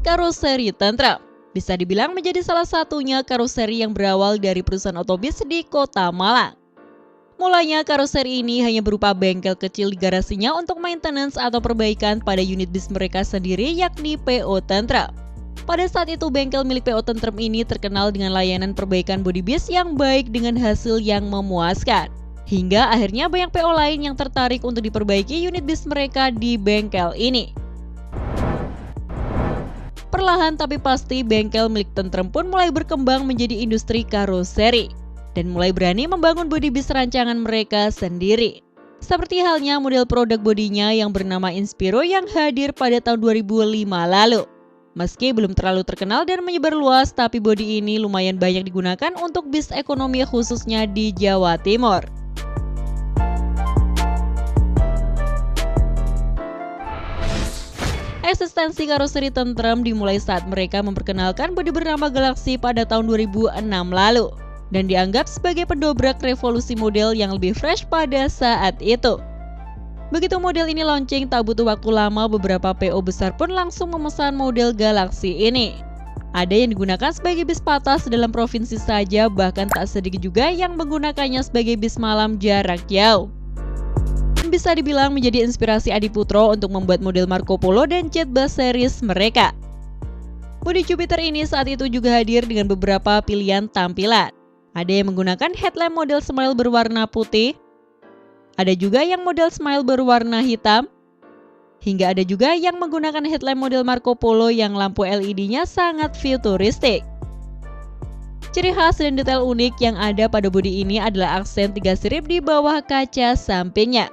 Karoseri Tentrem bisa dibilang menjadi salah satunya karoseri yang berawal dari perusahaan otobis di Kota Malang. Mulanya karoseri ini hanya berupa bengkel kecil di garasinya untuk maintenance atau perbaikan pada unit bis mereka sendiri, yakni PO Tentrem. Pada saat itu bengkel milik PO Tentrem ini terkenal dengan layanan perbaikan bodi bis yang baik dengan hasil yang memuaskan. Hingga akhirnya banyak PO lain yang tertarik untuk diperbaiki unit bis mereka di bengkel ini. Perlahan tapi pasti bengkel milik Tentrem pun mulai berkembang menjadi industri karoseri dan mulai berani membangun bodi bis rancangan mereka sendiri. Seperti halnya model produk bodinya yang bernama Inspiro yang hadir pada tahun 2005 lalu. Meski belum terlalu terkenal dan menyebar luas, tapi bodi ini lumayan banyak digunakan untuk bis ekonomi khususnya di Jawa Timur. Eksistensi karoseri Tentrem dimulai saat mereka memperkenalkan bodi bernama Galaxy pada tahun 2006 lalu dan dianggap sebagai pendobrak revolusi model yang lebih fresh pada saat itu. Begitu model ini launching, tak butuh waktu lama beberapa PO besar pun langsung memesan model Galaxy ini. Ada yang digunakan sebagai bis patas dalam provinsi saja, bahkan tak sedikit juga yang menggunakannya sebagai bis malam jarak jauh. Bisa dibilang menjadi inspirasi Adi Putro untuk membuat model Marco Polo dan Jet Bus series mereka. Bodi Jupiter ini saat itu juga hadir dengan beberapa pilihan tampilan. Ada yang menggunakan headlamp model Smile berwarna putih, ada juga yang model Smile berwarna hitam, hingga ada juga yang menggunakan headlamp model Marco Polo yang lampu LED-nya sangat futuristik. Ciri khas dan detail unik yang ada pada bodi ini adalah aksen 3 sirip di bawah kaca sampingnya.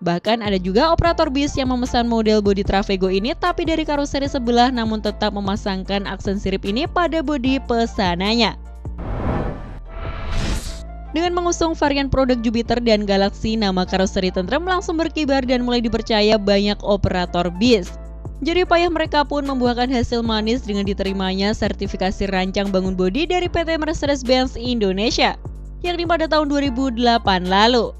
Bahkan ada juga operator bis yang memesan model bodi Travego ini tapi dari karoseri sebelah, namun tetap memasangkan aksen sirip ini pada bodi pesanannya. Dengan mengusung varian produk Jupiter dan Galaxy, nama karoseri Tentrem langsung berkibar dan mulai dipercaya banyak operator bis. Jerih payah mereka pun membuahkan hasil manis dengan diterimanya sertifikasi rancang bangun bodi dari PT Mercedes-Benz Indonesia, yakni pada tahun 2008 lalu.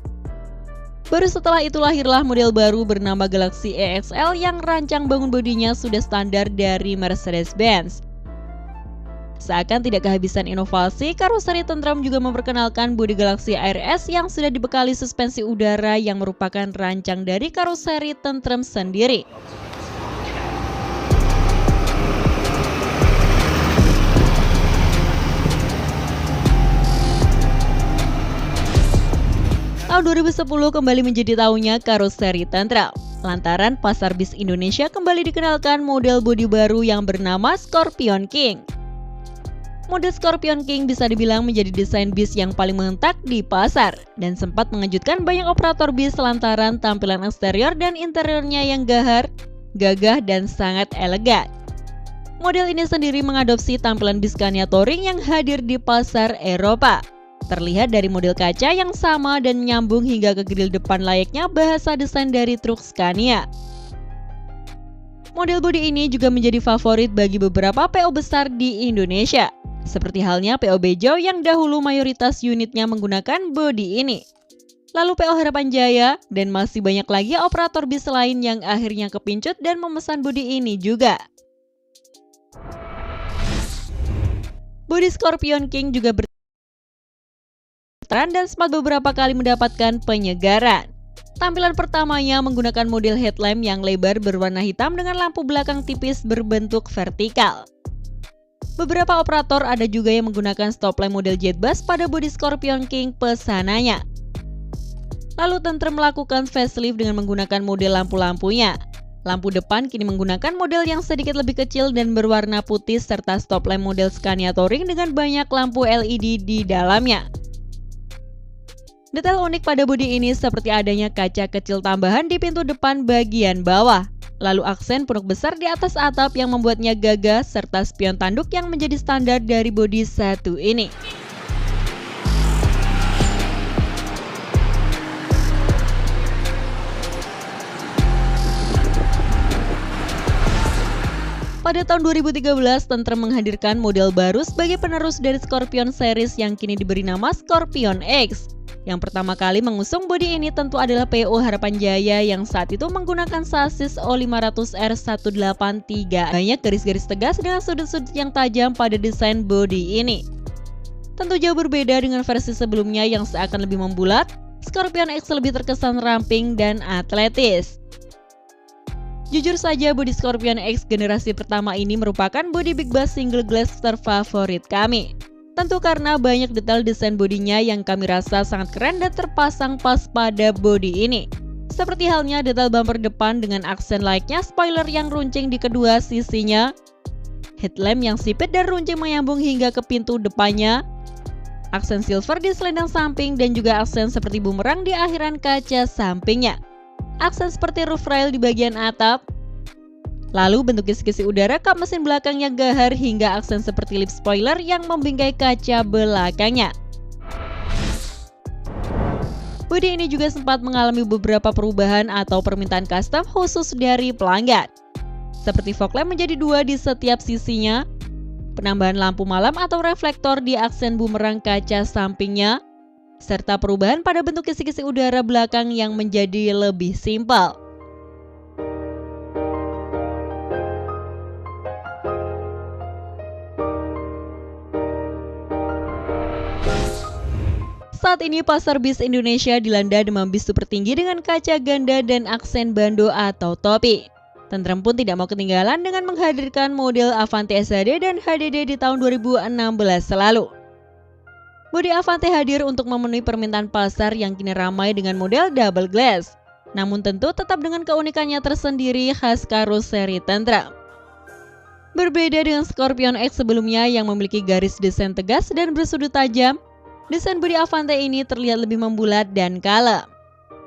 Baru setelah itu lahirlah model baru bernama Galaxy EXL yang rancang bangun bodinya sudah standar dari Mercedes-Benz. Seakan tidak kehabisan inovasi, karoseri Tentrem juga memperkenalkan bodi Galaxy RS yang sudah dibekali suspensi udara yang merupakan rancang dari karoseri Tentrem sendiri. Tahun 2010 kembali menjadi tahunnya karoseri Tentrem, lantaran pasar bis Indonesia kembali dikenalkan model bodi baru yang bernama Scorpion King. Model Scorpion King bisa dibilang menjadi desain bis yang paling mengentak di pasar dan sempat mengejutkan banyak operator bis lantaran tampilan eksterior dan interiornya yang gagah dan sangat elegan. Model ini sendiri mengadopsi tampilan bis Scania Touring yang hadir di pasar Eropa. Terlihat dari model kaca yang sama dan nyambung hingga ke grill depan layaknya bahasa desain dari truk Scania. Model bodi ini juga menjadi favorit bagi beberapa PO besar di Indonesia, seperti halnya PO Bejo yang dahulu mayoritas unitnya menggunakan bodi ini. Lalu PO Harapan Jaya dan masih banyak lagi operator bis lain yang akhirnya kepincut dan memesan bodi ini juga. Bodi Scorpion King juga dan sempat beberapa kali mendapatkan penyegaran. Tampilan pertamanya menggunakan model headlamp yang lebar berwarna hitam dengan lampu belakang tipis berbentuk vertikal. Beberapa operator ada juga yang menggunakan stop lamp model Jet Bus pada bodi Scorpion King pesanannya. Lalu Tentrem melakukan facelift dengan menggunakan model lampu-lampunya. Lampu depan kini menggunakan model yang sedikit lebih kecil dan berwarna putih serta stop lamp model Scania Touring dengan banyak lampu LED di dalamnya. Detail unik pada bodi ini seperti adanya kaca kecil tambahan di pintu depan bagian bawah. Lalu aksen punuk besar di atas atap yang membuatnya gagah serta spion tanduk yang menjadi standar dari bodi satu ini. Pada tahun 2013, Tentrem menghadirkan model baru sebagai penerus dari Scorpion series yang kini diberi nama Scorpion X. Yang pertama kali mengusung bodi ini tentu adalah PO Harapan Jaya yang saat itu menggunakan sasis O500R183. Banyak garis-garis tegas dengan sudut-sudut yang tajam pada desain bodi ini. Tentu jauh berbeda dengan versi sebelumnya yang seakan lebih membulat, Scorpion X lebih terkesan ramping dan atletis. Jujur saja, bodi Scorpion X generasi pertama ini merupakan bodi Big Bass single glass terfavorit kami. Tentu karena banyak detail desain bodinya yang kami rasa sangat keren dan terpasang pas pada bodi ini. Seperti halnya detail bumper depan dengan aksen layaknya spoiler yang runcing di kedua sisinya, headlamp yang sipit dan runcing menyambung hingga ke pintu depannya, aksen silver di selendang samping dan juga aksen seperti bumerang di akhiran kaca sampingnya, aksen seperti roof rail di bagian atap, lalu bentuk kisi-kisi udara kap mesin belakang yang gahar hingga aksen seperti lip spoiler yang membingkai kaca belakangnya. Bodi ini juga sempat mengalami beberapa perubahan atau permintaan custom khusus dari pelanggan. Seperti fog lamp menjadi 2 di setiap sisinya, penambahan lampu malam atau reflektor di aksen bumerang kaca sampingnya, serta perubahan pada bentuk kisi-kisi udara belakang yang menjadi lebih simpel. Saat ini pasar bis Indonesia dilanda demam bis super tinggi dengan kaca ganda dan aksen bando atau topi. Tentrem pun tidak mau ketinggalan dengan menghadirkan model Avante SHD dan HDD di tahun 2016 lalu. Bodi Avante hadir untuk memenuhi permintaan pasar yang kini ramai dengan model double glass. Namun tentu tetap dengan keunikannya tersendiri khas karoseri Tentrem. Berbeda dengan Scorpion X sebelumnya yang memiliki garis desain tegas dan bersudut tajam, desain bodi Avante ini terlihat lebih membulat dan kalem.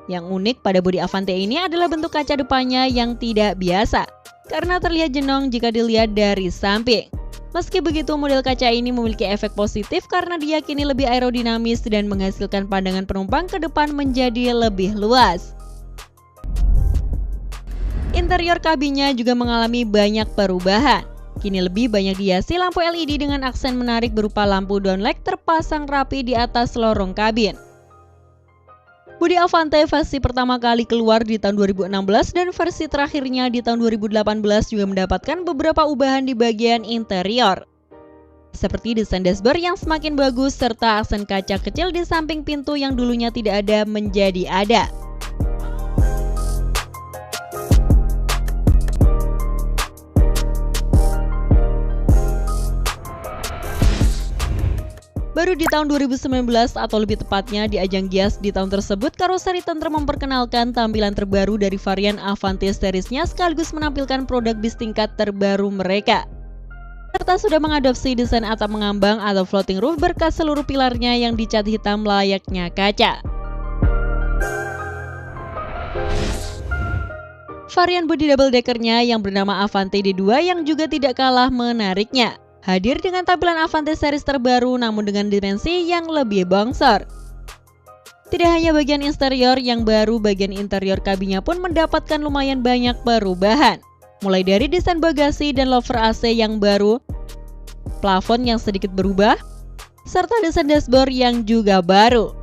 Yang unik pada bodi Avante ini adalah bentuk kaca depannya yang tidak biasa, karena terlihat jenong jika dilihat dari samping. Meski begitu, model kaca ini memiliki efek positif karena diyakini lebih aerodinamis dan menghasilkan pandangan penumpang ke depan menjadi lebih luas. Interior kabinnya juga mengalami banyak perubahan. Kini lebih banyak dihiasi lampu LED dengan aksen menarik berupa lampu downlight terpasang rapi di atas lorong kabin. Bodi Avante versi pertama kali keluar di tahun 2016 dan versi terakhirnya di tahun 2018 juga mendapatkan beberapa ubahan di bagian interior. Seperti desain dashboard yang semakin bagus serta aksen kaca kecil di samping pintu yang dulunya tidak ada menjadi ada. Baru di tahun 2019 atau lebih tepatnya di ajang Gias di tahun tersebut, karoseri Tentrem memperkenalkan tampilan terbaru dari varian Avante seriesnya sekaligus menampilkan produk bis tingkat terbaru mereka. Serta sudah mengadopsi desain atap mengambang atau floating roof berkat seluruh pilarnya yang dicat hitam layaknya kaca. Varian bodi double deckernya yang bernama Avante D2 yang juga tidak kalah menariknya. Hadir dengan tampilan Avante series terbaru namun dengan dimensi yang lebih bongsor. Tidak hanya bagian eksterior yang baru, bagian interior kabinnya pun mendapatkan lumayan banyak perubahan. Mulai dari desain bagasi dan louvre AC yang baru, plafon yang sedikit berubah, serta desain dashboard yang juga baru.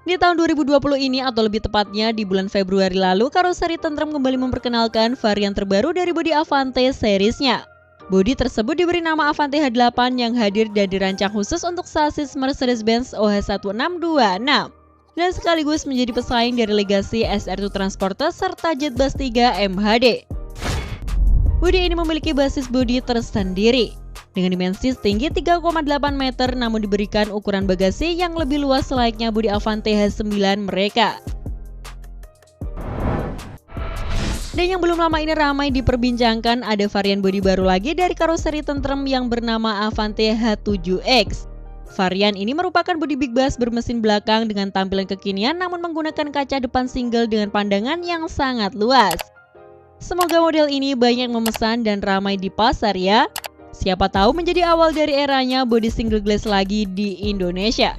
Di tahun 2020 ini atau lebih tepatnya di bulan Februari lalu, karoseri Tentrem kembali memperkenalkan varian terbaru dari bodi Avante seriesnya. Bodi tersebut diberi nama Avante H8 yang hadir dan dirancang khusus untuk sasis Mercedes-Benz OH1626 dan sekaligus menjadi pesaing dari legasi SR2 Transporter serta Jetbus 3 MHD. Bodi ini memiliki basis bodi tersendiri dengan dimensi setinggi 3,8 meter namun diberikan ukuran bagasi yang lebih luas layaknya bodi Avante H9 mereka. Dan yang belum lama ini ramai diperbincangkan, ada varian bodi baru lagi dari karoseri Tentrem yang bernama Avante H7X. Varian ini merupakan bodi Big Bass bermesin belakang dengan tampilan kekinian namun menggunakan kaca depan single dengan pandangan yang sangat luas. Semoga model ini banyak memesan dan ramai di pasar ya. Siapa tahu menjadi awal dari eranya bodi single glass lagi di Indonesia.